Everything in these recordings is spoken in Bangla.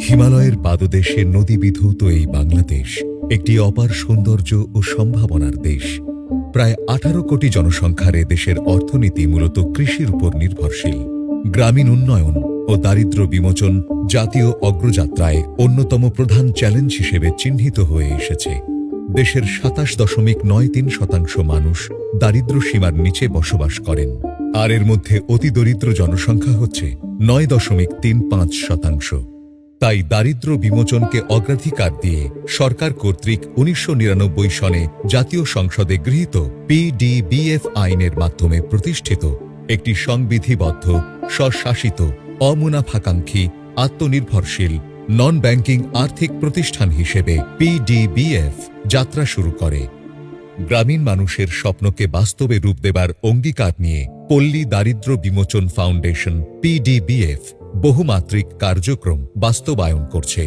হিমালয়ের পাদদেশে নদীবিধৌত এই বাংলাদেশ একটি অপার সৌন্দর্য ও সম্ভাবনার দেশ। প্রায় 18 কোটি জনসংখ্যার এ দেশের অর্থনীতি মূলত কৃষির উপর নির্ভরশীল। গ্রামীণ উন্নয়ন ও দারিদ্র্য বিমোচন জাতীয় অগ্রযাত্রায় অন্যতম প্রধান চ্যালেঞ্জ হিসেবে চিহ্নিত হয়ে এসেছে। দেশের 27.93% মানুষ দারিদ্র্য সীমার নিচে বসবাস করেন, আর এর মধ্যে অতি দরিদ্র জনসংখ্যা হচ্ছে 9.35%। তাই দারিদ্র্য বিমোচনকে অগ্রাধিকার দিয়ে সরকার কর্তৃক 1999 সনে জাতীয় সংসদে গৃহীত PDBF আইনের মাধ্যমে প্রতিষ্ঠিত একটি সংবিধিবদ্ধ, স্বশাসিত, অমুনাফাকাঙ্ক্ষী, আত্মনির্ভরশীল, নন ব্যাংকিং আর্থিক প্রতিষ্ঠান হিসেবে PDBF যাত্রা শুরু করে। গ্রামীণ মানুষের স্বপ্নকে বাস্তবে রূপ দেবার অঙ্গীকার নিয়ে পল্লী দারিদ্র্য বিমোচন ফাউন্ডেশন PDBF বহুমাত্রিক কার্যক্রম বাস্তবায়ন করছে।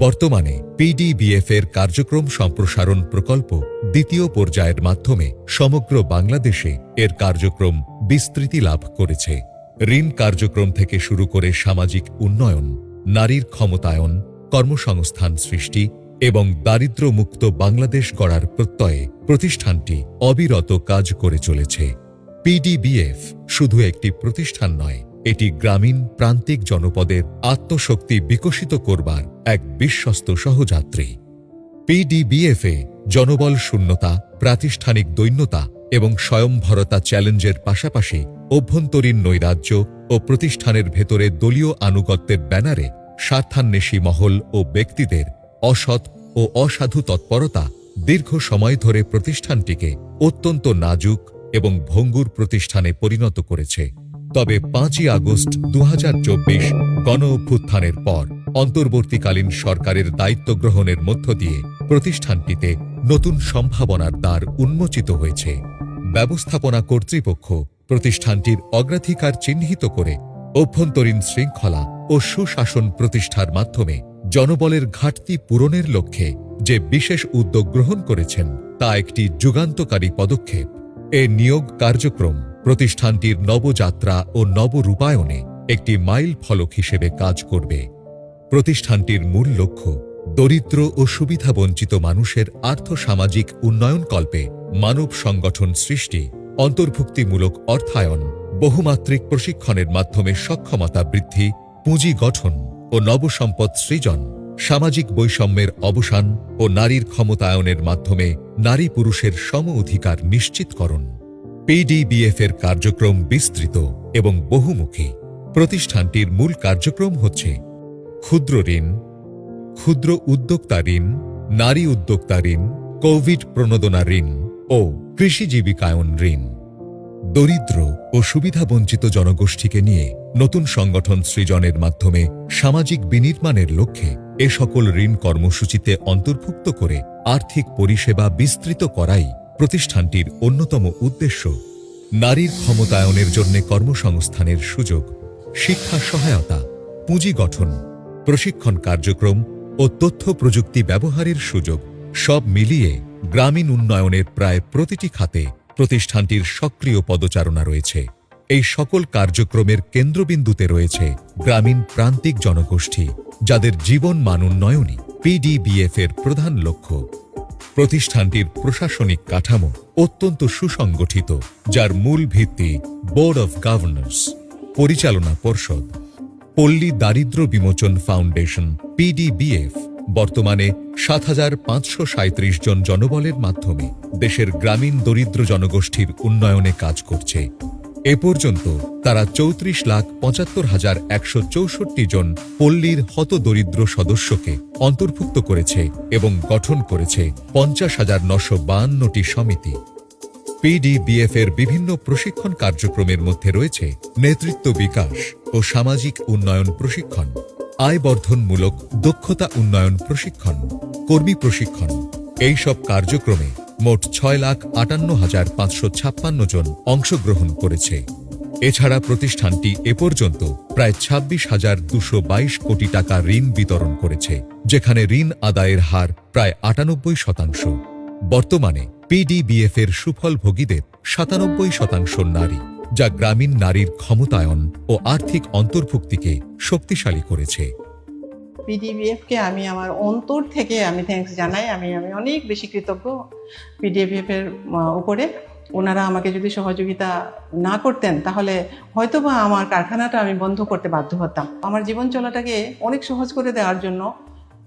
বর্তমানে PDBF এর কার্যক্রম সম্প্রসারণ প্রকল্প দ্বিতীয় পর্যায়ের মাধ্যমে সমগ্র বাংলাদেশে এর কার্যক্রম বিস্তৃতি লাভ করেছে। ঋণ কার্যক্রম থেকে শুরু করে সামাজিক উন্নয়ন, নারীর ক্ষমতায়ন, কর্মসংস্থান সৃষ্টি এবং দারিদ্র্যমুক্ত বাংলাদেশ গড়ার প্রত্যয়ে প্রতিষ্ঠানটি অবিরত কাজ করে চলেছে। PDBF শুধু একটি প্রতিষ্ঠান নয়, এটি গ্রামীণ প্রান্তিক জনপদের আত্মশক্তি বিকশিত করবার এক বিশ্বস্ত সহযাত্রী। PDBF-এ জনবল শূন্যতা, প্রাতিষ্ঠানিক দৈন্যতা এবং স্বয়ংভরতা চ্যালেঞ্জের পাশাপাশি অভ্যন্তরীণ নৈরাজ্য ও প্রতিষ্ঠানের ভেতরে দলীয় আনুগত্যের ব্যানারে স্বার্থান্বেষী মহল ও ব্যক্তিদের অসৎ ও অসাধু তৎপরতা দীর্ঘ সময় ধরে প্রতিষ্ঠানটিকে অত্যন্ত নাজুক এবং ভঙ্গুর প্রতিষ্ঠানে পরিণত করেছে। তবে 5ই আগস্ট 2024 গণ-অভ্যুত্থানের পর অন্তর্বর্তীকালীন সরকারের দায়িত্ব গ্রহণের মধ্য দিয়ে প্রতিষ্ঠানটিতে নতুন সম্ভাবনার দ্বার উন্মোচিত হয়েছে। ব্যবস্থাপনা কর্তৃপক্ষ প্রতিষ্ঠানটির অগ্রাধিকার চিহ্নিত করে অভ্যন্তরীণ শৃঙ্খলা ও সুশাসন প্রতিষ্ঠার মাধ্যমে জনবলের ঘাটতি পূরণের লক্ষ্যে যে বিশেষ উদ্যোগ গ্রহণ করেছেন তা একটি যুগান্তকারী পদক্ষেপ। এ নিয়োগ কার্যক্রম প্রতিষ্ঠানটির নবযাত্রা ও নবরূপায়ণে একটি মাইল ফলক হিসেবে কাজ করবে। প্রতিষ্ঠানটির মূল লক্ষ্য দরিদ্র ও সুবিধাবঞ্চিত মানুষের আর্থসামাজিক উন্নয়নকল্পে মানব সংগঠন সৃষ্টি, অন্তর্ভুক্তিমূলক অর্থায়ন, বহুমাত্রিক প্রশিক্ষণের মাধ্যমে সক্ষমতা বৃদ্ধি, পুঁজি গঠন ও নবসম্পদ সৃজন, সামাজিক বৈষম্যের অবসান ও নারীর ক্ষমতায়নের মাধ্যমে নারী পুরুষের সম অধিকার নিশ্চিতকরণ। PDBF-এর কার্যক্রম বিস্তৃত এবং বহুমুখী। প্রতিষ্ঠানটির মূল কার্যক্রম হচ্ছে ক্ষুদ্র ঋণ, ক্ষুদ্র উদ্যোক্তা ঋণ, নারী উদ্যোক্তা ঋণ, কোভিড প্রণোদনা ঋণ ও কৃষি জীবিকায়ন ঋণ। দরিদ্র ও সুবিধাবঞ্চিত জনগোষ্ঠীকে নিয়ে নতুন সংগঠন সৃজনের মাধ্যমে সামাজিক বিনির্মাণের লক্ষ্যে এ সকল ঋণ কর্মসূচিতে অন্তর্ভুক্ত করে আর্থিক পরিষেবা বিস্তৃত করাই প্রতিষ্ঠানটির অন্যতম উদ্দেশ্য। নারীর ক্ষমতায়নের জন্য কর্মসংস্থানের সুযোগ, শিক্ষা সহায়তা, পুঁজি গঠন, প্রশিক্ষণ কার্যক্রম ও তথ্য প্রযুক্তি ব্যবহারের সুযোগ সব মিলিয়ে গ্রামীণ উন্নয়নের প্রায় প্রতিটি খাতে প্রতিষ্ঠানটির সক্রিয় পদচারণা রয়েছে। এই সকল কার্যক্রমের কেন্দ্রবিন্দুতে রয়েছে গ্রামীণ প্রান্তিক জনগোষ্ঠী, যাদের জীবন মান উন্নয়নই PDBF-এর প্রধান লক্ষ্য। প্রতিষ্ঠানটির প্রশাসনিক কাঠামো অত্যন্ত সুসংগঠিত, যার মূল ভিত্তি বোর্ড অফ গভর্নর্স, পরিচালনা পর্ষদ। পল্লী দারিদ্র্য বিমোচন ফাউন্ডেশন PDBF বর্তমানে 7,537 জন জনবলের মাধ্যমে দেশের গ্রামীণ দরিদ্র জনগোষ্ঠীর উন্নয়নে কাজ করছে। এ পর্যন্ত তারা 34,75,164 জন পল্লীর হতদরিদ্র সদস্যকে অন্তর্ভুক্ত করেছে এবং গঠন করেছে 50,952টি সমিতি। PDBF-এর বিভিন্ন প্রশিক্ষণ কার্যক্রমের মধ্যে রয়েছে নেতৃত্ব বিকাশ ও সামাজিক উন্নয়ন প্রশিক্ষণ, আয়বর্ধনমূলক দক্ষতা উন্নয়ন প্রশিক্ষণ, কর্মী প্রশিক্ষণ। এই সব কার্যক্রমে মোট 6,58,556 জন অংশগ্রহণ করেছে। এছাড়া প্রতিষ্ঠানটি এ পর্যন্ত প্রায় 26,222 কোটি টাকা ঋণ বিতরণ করেছে, যেখানে ঋণ আদায়ের হার প্রায় 98%। বর্তমানে PDBF-এর সুফলভোগীদের 97% নারী, যা গ্রামীণ নারীর ক্ষমতায়ন ও আর্থিক অন্তর্ভুক্তিকে শক্তিশালী করেছে। পিডিবিএফকে আমি আমার অন্তর থেকে আমি থ্যাঙ্কস জানাই। আমি অনেক বেশি কৃতজ্ঞ পিডিবিএফের উপরে। ওনারা আমাকে যদি সহযোগিতা না করতেন তাহলে হয়তোবা আমার কারখানাটা আমি বন্ধ করতে বাধ্য হতাম। আমার জীবন চলাটাকে অনেক সহজ করে দেওয়ার জন্য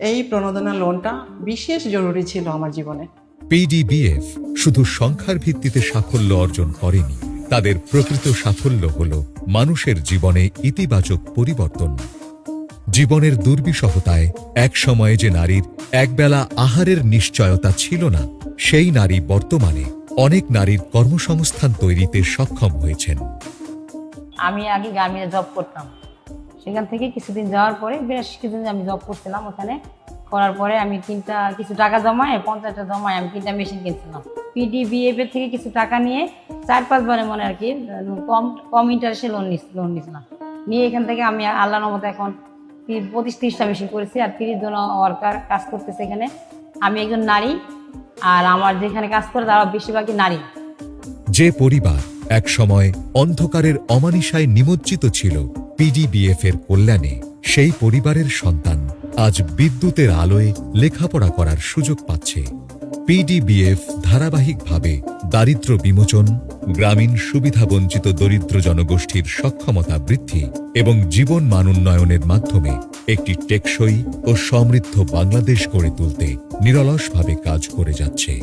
এই প্রণোদনা লোনটা বিশেষ জরুরি ছিল আমার জীবনে। পিডিবিএফ শুধু সংখ্যার ভিত্তিতে সাফল্য অর্জন করেনি, তাদের প্রকৃত সাফল্য হল মানুষের জীবনে ইতিবাচক পরিবর্তন। জীবনের দুর্বিষহতায় এক সময়ে যে নারীর একবেলা আহারের নিশ্চয়তা ছিল না, সেই নারী বর্তমানে অনেক নারীর কর্মসংস্থান তৈরিতে সক্ষম হয়েছেন। আমি আগে গার্মেন্টে জব করতাম, সেখান থেকে কিছুদিন যাওয়ার পরে বেশ কিছুদিন আমি জব করছিলাম। ওখানে করার পরে আমি কিছু টাকা জমায় 50টা জমায় আমি 3টা মেশিন কিনছিলাম। পিডিবিএফ এর থেকে কিছু টাকা নিয়ে 4-5 বারের মনে আর কি কম ইন্টারেস্টে লোন নিয়েছিলাম। নিয়ে এখান থেকে আমি আল্লাহর মতো এখন 25-30টা মেশিন করেছি, আর 30 জন ওয়ার্কার কাজ করতেছে এখানে। আমি একজন নারী, আর আমার যেখানে কাজ করে তারা বেশিরভাগই নারী। যে পরিবার এক সময় অন্ধকারের অমানিসায় নিমজ্জিত ছিল পিডিবিএফ এর কল্যাণে, সেই পরিবারের সন্তান আজ বিদ্যুতের আলোয় লেখাপড়া করার সুযোগ পাচ্ছে। পিডিবিএফ ধারাবাহিকভাবে দারিদ্র্য বিমোচন, গ্রামীণ সুবিধাবঞ্চিত দরিদ্র জনগোষ্ঠীর সক্ষমতা বৃদ্ধি এবং জীবন মান উন্নয়নের মাধ্যমে একটি টেকসই ও সমৃদ্ধ বাংলাদেশ গড়ে তুলতে নিরলসভাবে কাজ করে যাচ্ছে।